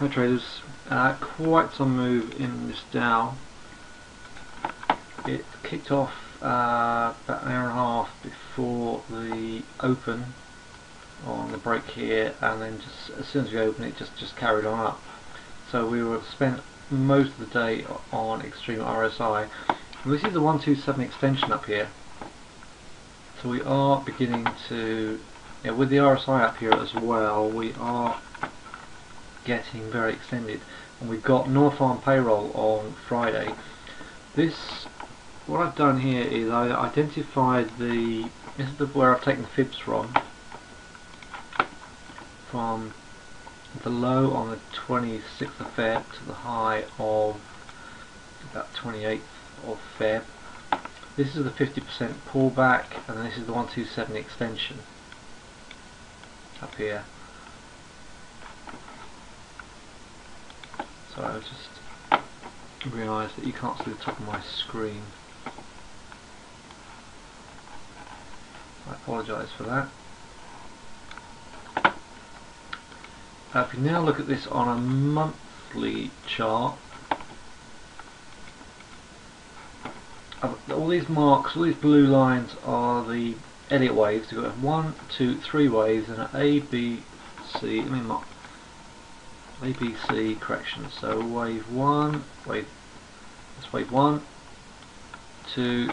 Hi traders, quite some move in this Dow. It kicked off about an hour and a half before the open on the break here, and then just as soon as we opened it just carried on up. So we were spent most of the day on extreme RSI. And this is the 127 extension up here. So we are beginning to, with the RSI up here as well, we are getting very extended, and we've got North Farm payroll on Friday. What I've done here is I identified this is where I've taken the fibs from the low on the 26th of Feb to the high of about 28th of Feb. This is the 50% pullback, and this is the 127 extension up here. So I just realised that you can't see the top of my screen. I apologise for that. If you now look at this on a monthly chart, all these marks, all these blue lines are the Elliott waves. You've got 1, 2, 3 waves and an A, B, C. Let me mark A, B, C correction. So wave 1, that's wave 1, 2,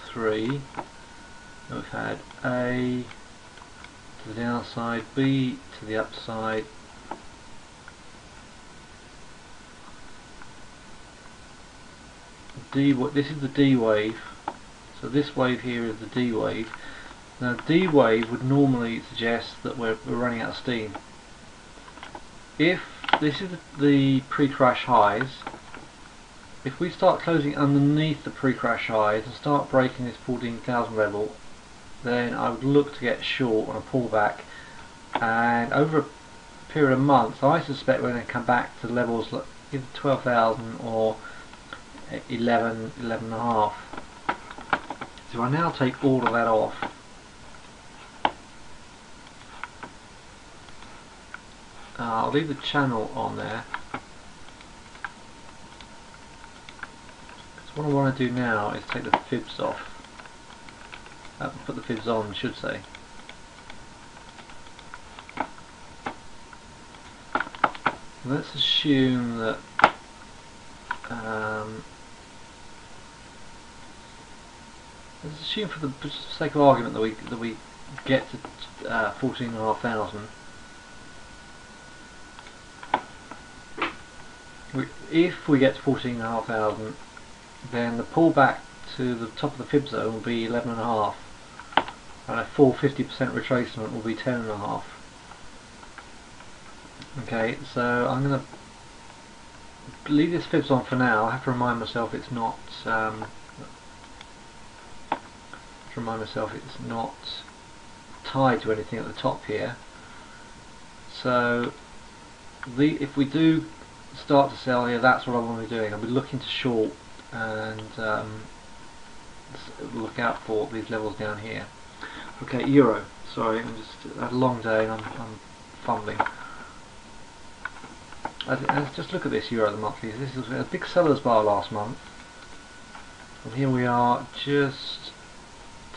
3. We've had A to the downside, B to the upside, D. This is the D wave. So this wave here is the D wave. Now D wave would normally suggest that we're running out of steam. If this is the pre-crash highs, if we start closing underneath the pre-crash highs and start breaking this 14,000 level, then I would look to get short on a pullback, and over a period of months I suspect we're going to come back to levels like either 12,000 or 11.5. So I now take all of that off. I'll leave the channel on there. So what I want to do now is take the fibs off. Put the fibs on, I should say. Let's assume that let's assume for the sake of argument that we get to 14,500. If we get to 14,500, then the pullback to the top of the fib zone will be 11.5, and a full 50% retracement will be 10.5. Okay, so I'm going to leave this fibs on for now. I have to remind myself it's not. Tied to anything at the top here. So if we do start to sell here, that's what I want to be doing. I'll be looking to short and look out for these levels down here. Okay, euro. Sorry, I'm just had a long day and I'm fumbling. Let's just look at this euro, the monthly. This is a big seller's bar last month, and here we are just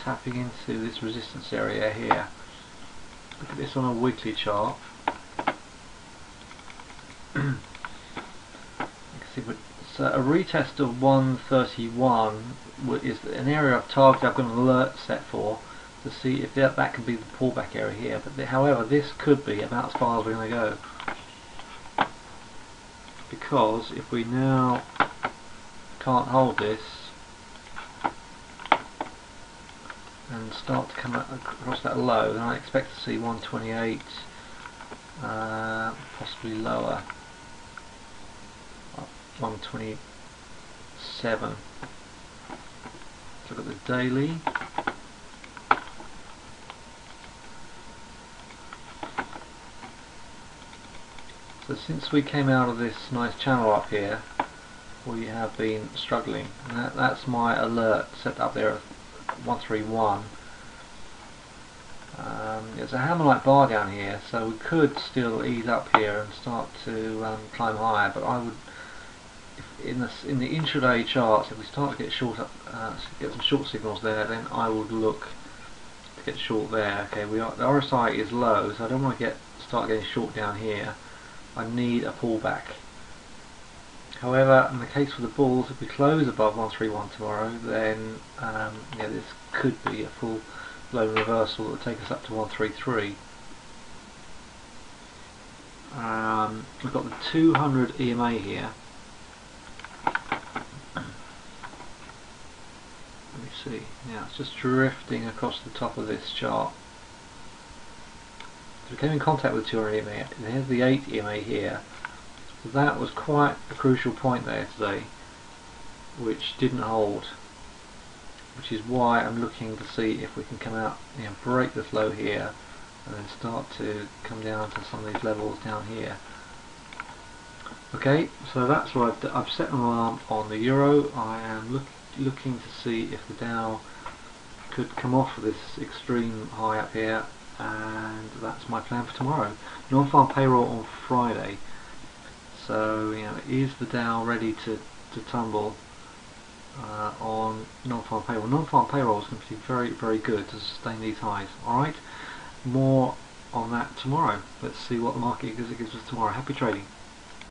tapping into this resistance area here. Look at this on a weekly chart. You can see, so a retest of 131 is an area of target I've got an alert set for to see if that could be the pullback area here. But however, this could be about as far as we're going to go, because if we now can't hold this and start to come across that low, then I expect to see 128, possibly lower, 127. Look at the daily. So since we came out of this nice channel up here, we have been struggling, and that's my alert set up there at 131. It's a hammer-like bar down here, so we could still ease up here and start to climb higher. But I would, in the intraday charts, if we start to get get some short signals there, then I would look to get short there. Okay, the RSI is low, so I don't want to start getting short down here. I need a pullback. However, in the case for the bulls, if we close above 131 tomorrow, then yeah, this could be a full blown reversal that will take us up to 133. We've got the 200 EMA here. Let me see. Yeah, it's just drifting across the top of this chart. So we came in contact with 200 EMA. And here's the 8 EMA here. So that was quite a crucial point there today, which didn't hold. Which is why I'm looking to see if we can come out, break this low here, and then start to come down to some of these levels down here. Okay, so that's what I've set an alarm on the euro. I am looking to see if the Dow could come off of this extreme high up here, and that's my plan for tomorrow. Non-farm payroll on Friday. So is the Dow ready to tumble on non-farm payroll? Non-farm payroll is going to be very, very good to sustain these highs. Alright, more on that tomorrow. Let's see what the market gives us tomorrow. Happy trading.